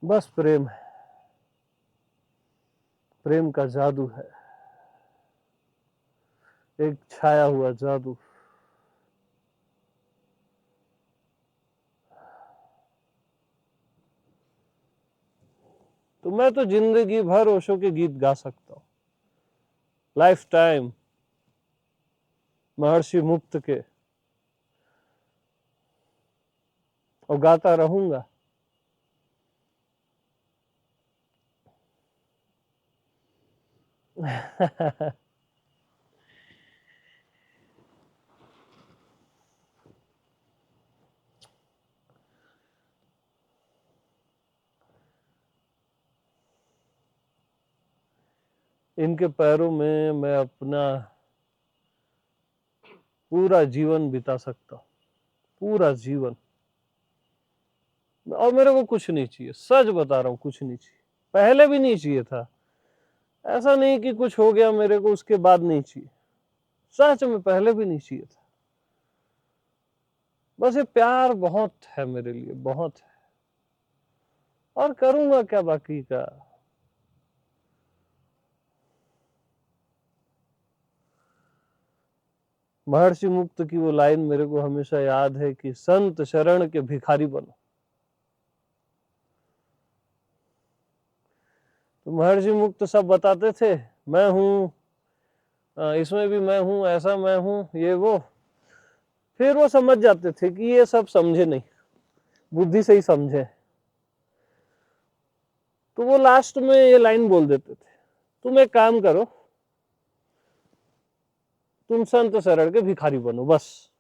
Speaker 1: बस प्रेम है, प्रेम का जादू है, एक छाया हुआ जादू। तो मैं तो जिंदगी भर ओशो के गीत गा सकता हूं, लाइफ टाइम, महर्षि मुक्त के, और गाता रहूंगा। इनके पैरों में मैं अपना पूरा जीवन बिता सकता हूँ, पूरा जीवन। और मेरे को कुछ नहीं चाहिए, सच बता रहा हूँ, कुछ नहीं चाहिए। पहले भी नहीं चाहिए था, ऐसा नहीं कि कुछ हो गया मेरे को उसके बाद नहीं चाहिए, सच में पहले भी नहीं चाहिए था। बस ये प्यार बहुत है मेरे लिए, बहुत है। और करूंगा क्या बाकी का। महर्षि मुक्त की वो लाइन मेरे को हमेशा याद है कि संत शरण के भिखारी बनो। तो महर्षि मुक्त सब बताते थे, मैं हूं, इसमें भी मैं हूं, ऐसा मैं हूं, ये वो। फिर वो समझ जाते थे कि ये सब समझे नहीं, बुद्धि से ही समझे। तो वो लास्ट में ये लाइन बोल देते थे, तुम एक काम करो, तुम संत शरण के भिखारी बनो, बस।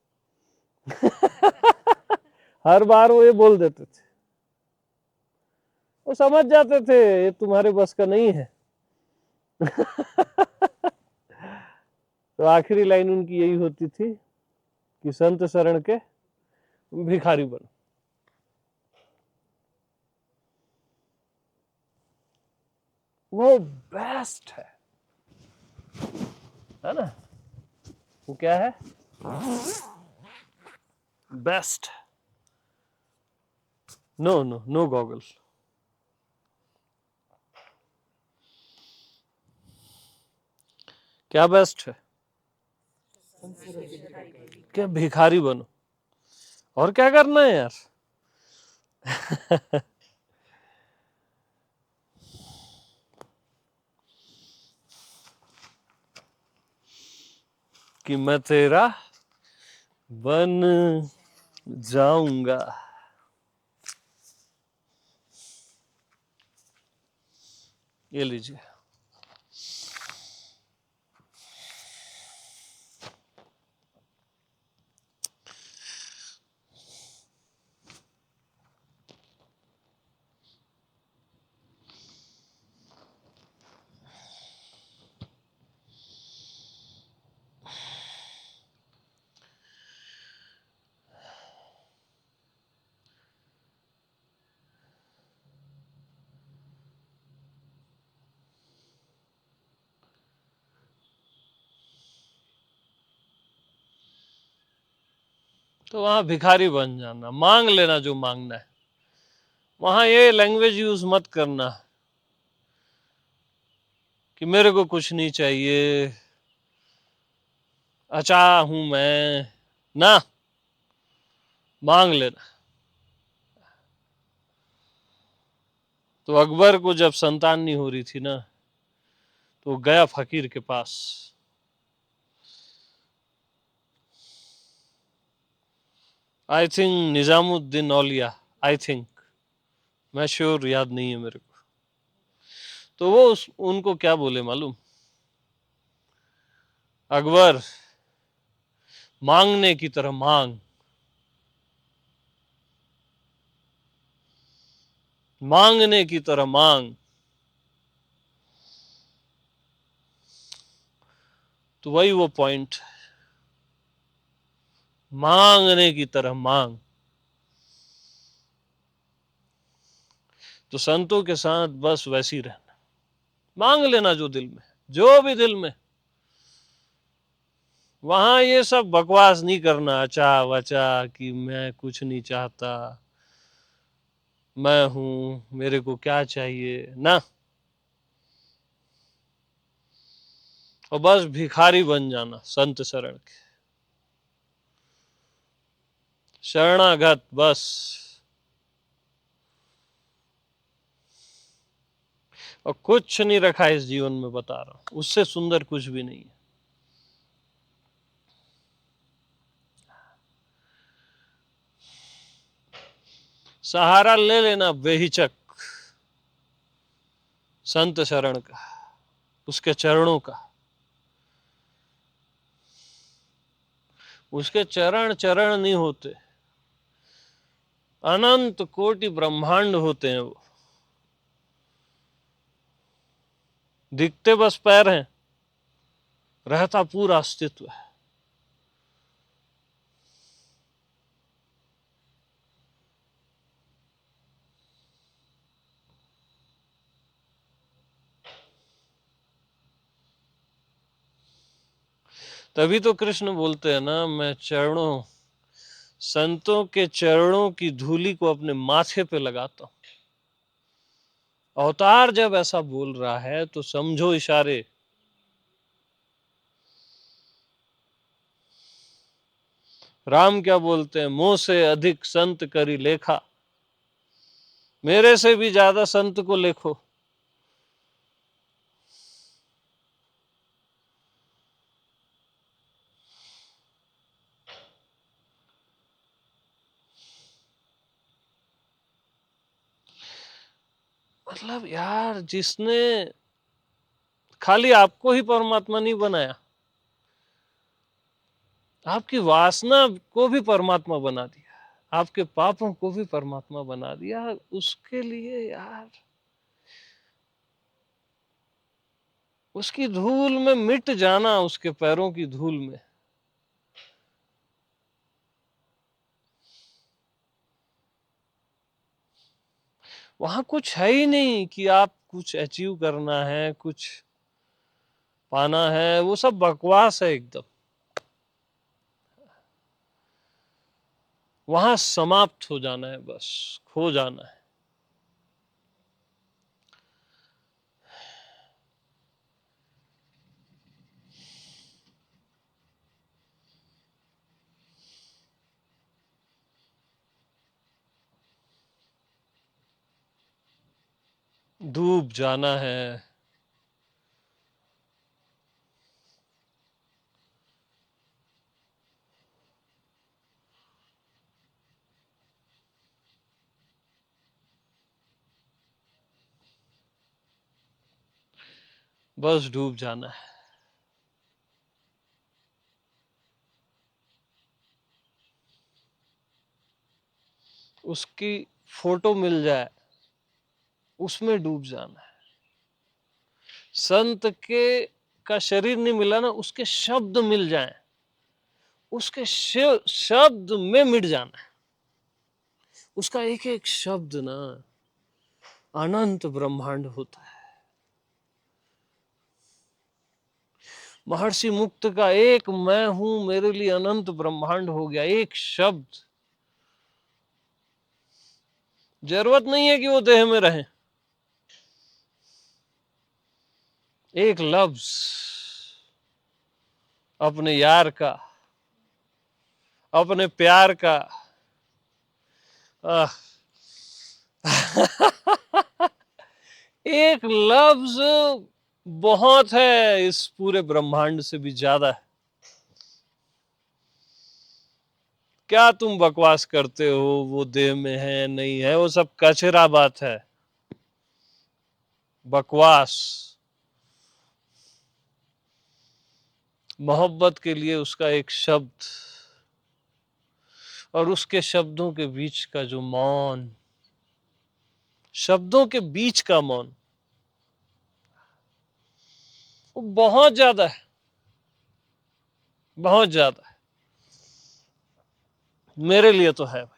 Speaker 1: हर बार वो ये बोल देते थे। वो समझ जाते थे ये तुम्हारे बस का नहीं है। तो आखिरी लाइन उनकी यही होती थी कि संत शरण के भिखारी बनो। वो बेस्ट है ना? वो क्या है? Best. No no no goggles. क्या बेस्ट है? क्या भिखारी बनो। और क्या करना है यार? कि मैं तेरा बन जाऊंगा। ये लीजिए। तो वहां भिखारी बन जाना, मांग लेना जो मांगना है। वहां ये लैंग्वेज यूज मत करना कि मेरे को कुछ नहीं चाहिए, अच्छा हूं मैं, ना, मांग लेना। तो अकबर को जब संतान नहीं हो रही थी ना, तो गया फकीर के पास। I think Nizamuddin Auliya, I think, मैं श्योर याद नहीं है मेरे को। तो वो उनको क्या बोले मालूम? अकबर, मांगने की तरह मांग, मांगने की तरह मांग। तो वही वो पॉइंट, मांगने की तरह मांग। तो संतों के साथ बस वैसी रहना, मांग लेना जो दिल में, जो भी दिल में। वहां ये सब बकवास नहीं करना, अच्छा वचा कि मैं कुछ नहीं चाहता, मैं हूं, मेरे को क्या चाहिए ना। और बस भिखारी बन जाना संत शरण के, शरणागत बस। और कुछ नहीं रखा इस जीवन में, बता रहा हूं, उससे सुंदर कुछ भी नहीं है। सहारा ले लेना बेहिचक संत शरण का, उसके चरणों का। उसके चरण चरण नहीं होते, अनंत कोटि ब्रह्मांड होते हैं वो। दिखते बस पैर हैं, रहता पूरा अस्तित्व है। तभी तो कृष्ण बोलते हैं ना, मैं चरणों, संतों के चरणों की धूली को अपने माथे पे लगाता हूं। अवतार जब ऐसा बोल रहा है तो समझो इशारे। राम क्या बोलते हैं, मोह से अधिक संत करी लेखा, मेरे से भी ज्यादा संत को लेखो। मतलब यार, जिसने खाली आपको ही परमात्मा नहीं बनाया, आपकी वासना को भी परमात्मा बना दिया, आपके पापों को भी परमात्मा बना दिया, उसके लिए यार, उसकी धूल में मिट जाना, उसके पैरों की धूल में, वहां कुछ है ही नहीं कि आप कुछ अचीव करना है, कुछ पाना है, वो सब बकवास है एकदम। वहां समाप्त हो जाना है, बस खो जाना है। डूब जाना है। बस डूब जाना है। उसकी फोटो मिल जाए, उसमें डूब जाना है। संत के का शरीर नहीं मिला ना, उसके शब्द मिल जाएं, उसके शब्द में मिट जाना है। उसका एक एक शब्द ना अनंत ब्रह्मांड होता है। महर्षि मुक्त का एक मैं हूं मेरे लिए अनंत ब्रह्मांड हो गया, एक शब्द। जरूरत नहीं है कि वो देह में रहे, एक लफ्ज अपने यार का, अपने प्यार का। आह, एक लफ्ज बहुत है, इस पूरे ब्रह्मांड से भी ज्यादा है। क्या तुम बकवास करते हो, वो देह में है नहीं है, वो सब कचरा बात है, बकवास। मोहब्बत के लिए उसका एक शब्द, और उसके शब्दों के बीच का जो मौन, शब्दों के बीच का मौन, वो बहुत ज्यादा है, बहुत ज्यादा है। मेरे लिए तो है भाई।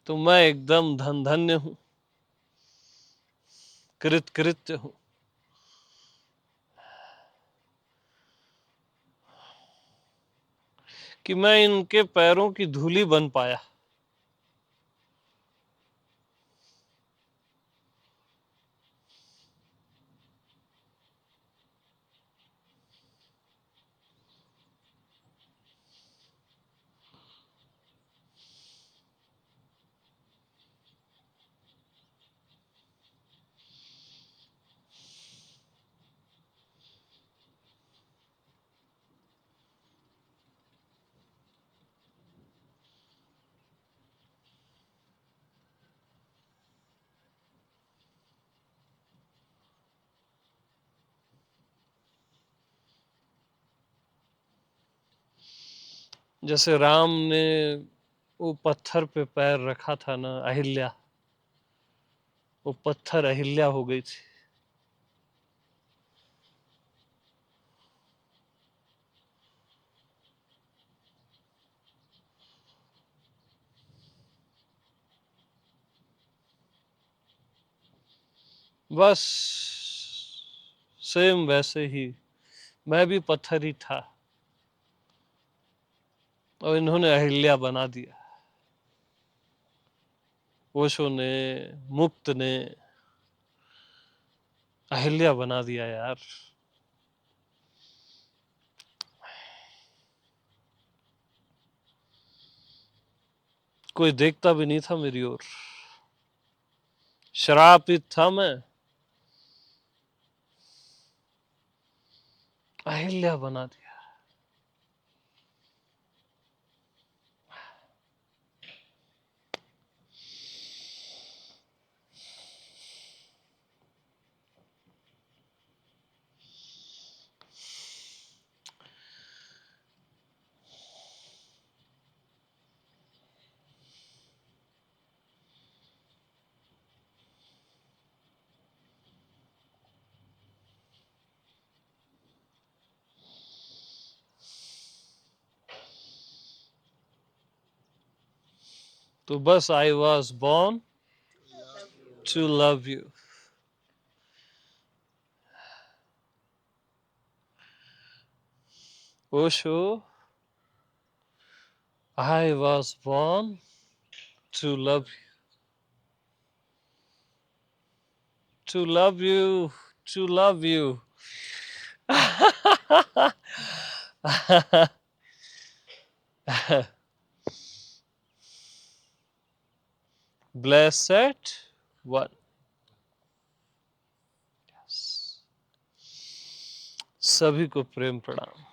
Speaker 1: तो मैं एकदम धन धन्य हूं, कृत कृत्य हूं कि मैं इनके पैरों की धूली बन पाया। जैसे राम ने वो पत्थर पे पैर रखा था ना, अहिल्या, वो पत्थर अहिल्या हो गई थी। बस सेम वैसे ही मैं भी पत्थर ही था और इन्होंने अहिल्या बना दिया। ओशो ने, मुक्त ने अहिल्या बना दिया यार। कोई देखता भी नहीं था मेरी ओर, शराब पीत था मैं, अहिल्या बना दिया। तो बस I was born to love you. Osho, I was born to love you, to love you, to love you. Blessed one. सभी को प्रेम प्रणाम।